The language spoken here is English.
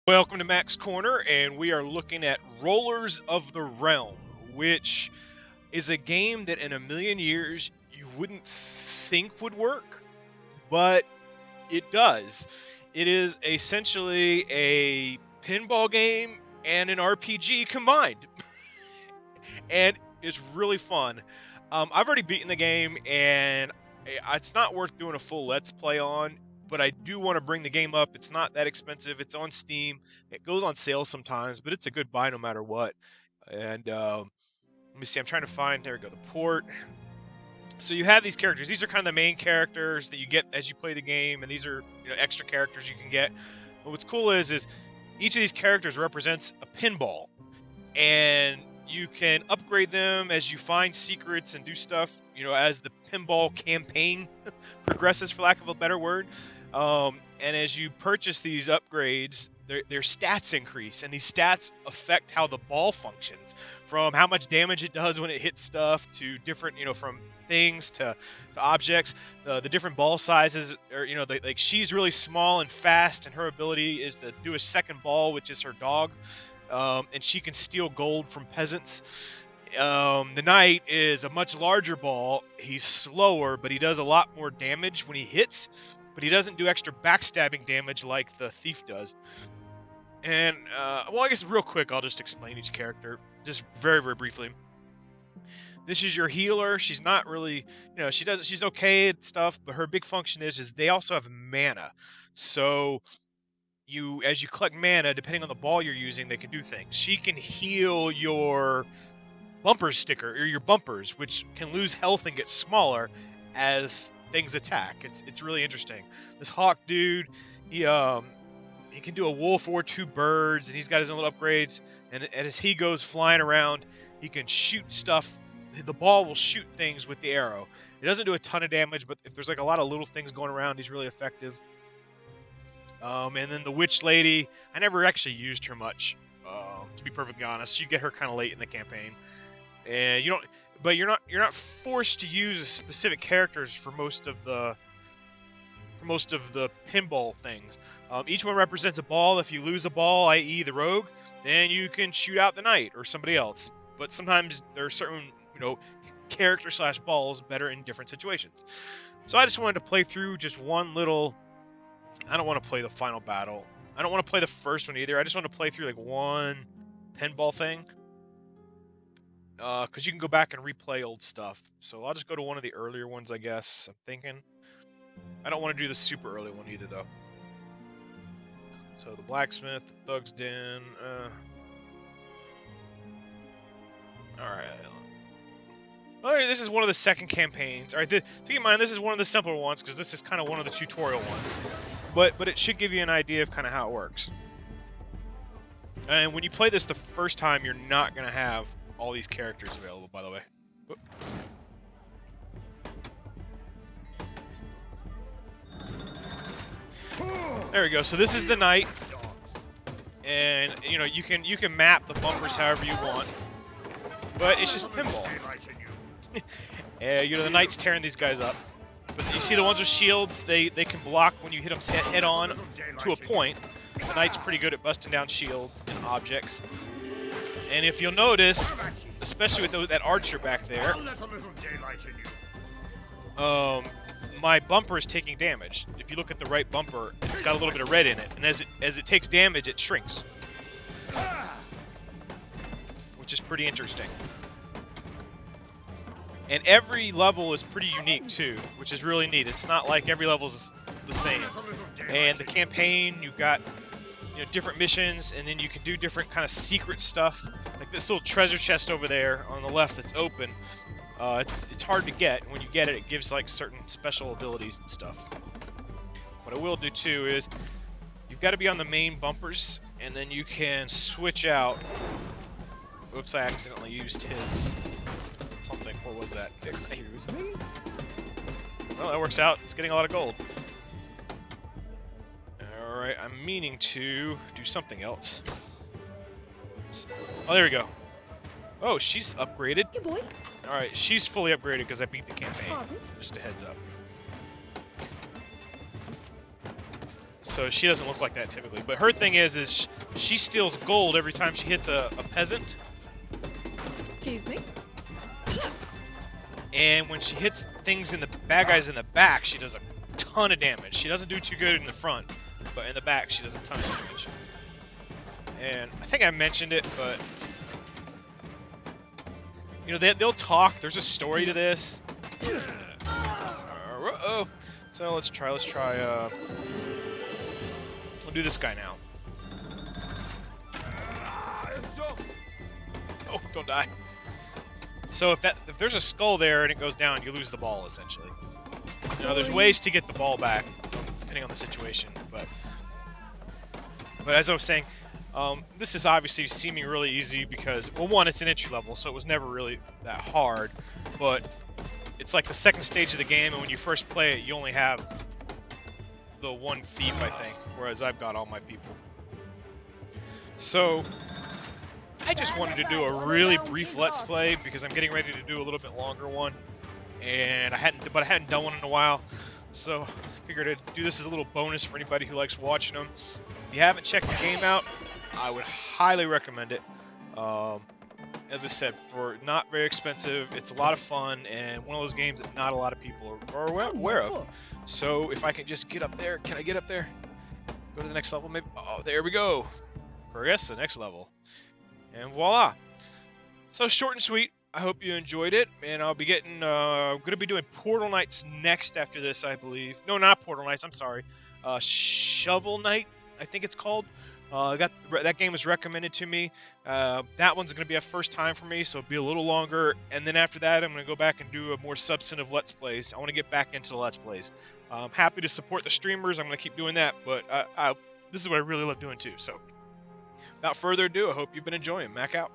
Welcome to Max Corner, and we are looking at Rollers of the Realm, which is a game that in a million years you wouldn't think would work, but it does. It is essentially a pinball game and an RPG combined, and it's really fun. I've already beaten the game, and it's not worth doing a full Let's Play on, but I do want to bring the game up. It's not that expensive. It's on Steam. It goes on sale sometimes, but it's a good buy no matter what. And let me see. I'm trying to find. There we go. The port. So you have these characters. These are kind of the main characters that you get as you play the game, and these are extra characters you can get. But what's cool is each of these characters represents a pinball, and you can upgrade them as you find secrets and do stuff, as the pinball campaign progresses, for lack of a better word. And as you purchase these upgrades, their stats increase, and these stats affect how the ball functions, from how much damage it does when it hits stuff to different, from things to objects. The different ball sizes, or like she's really small and fast, and her ability is to do a second ball, which is her dog. And she can steal gold from peasants. The knight is a much larger ball. He's slower, but he does a lot more damage when he hits, but he doesn't do extra backstabbing damage like the thief does. And, well, I guess real quick, I'll just explain each character, just very, very briefly. This is your healer. She's not really, she's okay at stuff, but her big function is they also have mana. So as you collect mana, depending on the ball you're using, they can do things. She can heal your bumper sticker, or your bumpers, which can lose health and get smaller as things attack. It's really interesting. This hawk dude, he can do a wolf or two birds, and he's got his own little upgrades. And as he goes flying around, he can shoot stuff. The ball will shoot things with the arrow. It doesn't do a ton of damage, but if there's like a lot of little things going around, he's really effective. And then the witch lady, I never actually used her much, to be perfectly honest. You get her kind of late in the campaign, and you're not forced to use specific characters for most of the pinball things. Each one represents a ball. If you lose a ball, i.e. the rogue, then you can shoot out the knight or somebody else. But sometimes there are certain character/balls better in different situations. So I just wanted to play through just one little. I don't want to play the final battle. I don't want to play the first one either. I just want to play through like one pinball thing. Because you can go back and replay old stuff. So I'll just go to one of the earlier ones, I guess. I'm thinking. I don't want to do the super early one either, though. So the blacksmith, the thug's den. Alright. Alright, this is one of the second campaigns. Alright, keep in mind, this is one of the simpler ones, because this is kind of one of the tutorial ones. But it should give you an idea of kind of how it works. And when you play this the first time, you're not going to have all these characters available, by the way. Whoop. There we go. So this is the knight. And, you can map the bumpers however you want. But it's just pinball. The knight's tearing these guys up. But you see the ones with shields, they can block when you hit them head on to a point. The knight's pretty good at busting down shields and objects. And if you'll notice, especially with that archer back there, my bumper is taking damage. If you look at the right bumper, it's got a little bit of red in it. And as it takes damage, it shrinks. Which is pretty interesting. And every level is pretty unique, too, which is really neat. It's not like every level is the same. And the campaign, you've got different missions, and then you can do different kind of secret stuff. Like this little treasure chest over there on the left that's open. It's hard to get. When you get it, it gives like certain special abilities and stuff. What I will do, too, is you've got to be on the main bumpers, and then you can switch out. Oops, I accidentally used his... something. What was that? Well, that works out. It's getting a lot of gold. Alright, I'm meaning to do something else. Oh, there we go. Oh, she's upgraded. Hey, boy. Alright, she's fully upgraded because I beat the campaign. Just a heads up. So she doesn't look like that typically. But her thing is she steals gold every time she hits a peasant. Excuse me. And when she hits things in the bad guys in the back, she does a ton of damage. She doesn't do too good in the front, but in the back she does a ton of damage. And I think I mentioned it, but you know they'll talk. There's a story to this. Uh-oh. So let's try. We'll do this guy now. Oh, don't die. So if there's a skull there and it goes down, you lose the ball essentially. You know, there's ways to get the ball back depending on the situation, but as I was saying, this is obviously seeming really easy because, well, one, it's an entry level, so it was never really that hard, but it's like the second stage of the game, and when you first play it, you only have the one thief, I think, whereas I've got all my people. So I just wanted to do a really brief Let's Play because I'm getting ready to do a little bit longer one, and I hadn't done one in a while, so I figured I'd do this as a little bonus for anybody who likes watching them. If you haven't checked the game out, I would highly recommend it. As I said, for not very expensive, it's a lot of fun, and one of those games that not a lot of people are aware of. So if I can just get up there, can I get up there? Go to the next level, maybe? Oh, there we go. Progress to the next level. And voila. So short and sweet. I hope you enjoyed it, and I'll be getting, going to be doing Portal Knights next after this, I believe. No, not Portal Knights, I'm sorry. Shovel Knight, I think it's called. That game was recommended to me. That one's going to be a first time for me, so it'll be a little longer. And then after that, I'm going to go back and do a more substantive Let's Plays. I want to get back into the Let's Plays. I'm happy to support the streamers. I'm going to keep doing that, but this is what I really love doing too. So, without further ado, I hope you've been enjoying. Mac out.